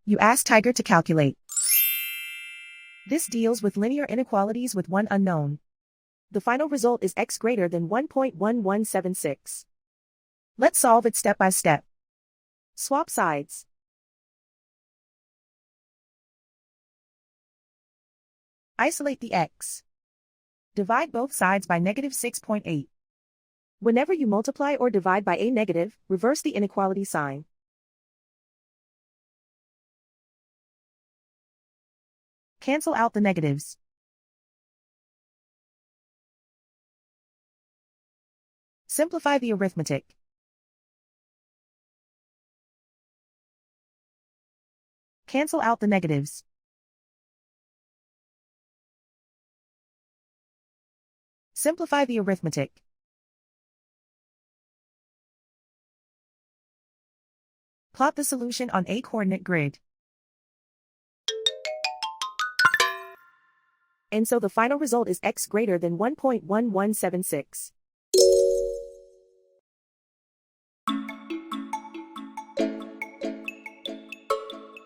You ask Tiger to calculate. This deals with linear inequalities with one unknown. The final result is x greater than 1.1176. Let's solve it step by step. Swap sides. Isolate the x. Divide both sides by negative 6.8. Whenever you multiply or divide by a negative, reverse the inequality sign. Cancel out the negatives. Simplify the arithmetic. Cancel out the negatives. Simplify the arithmetic. Plot the solution on a coordinate grid. And so the final result is x greater than 1.1176.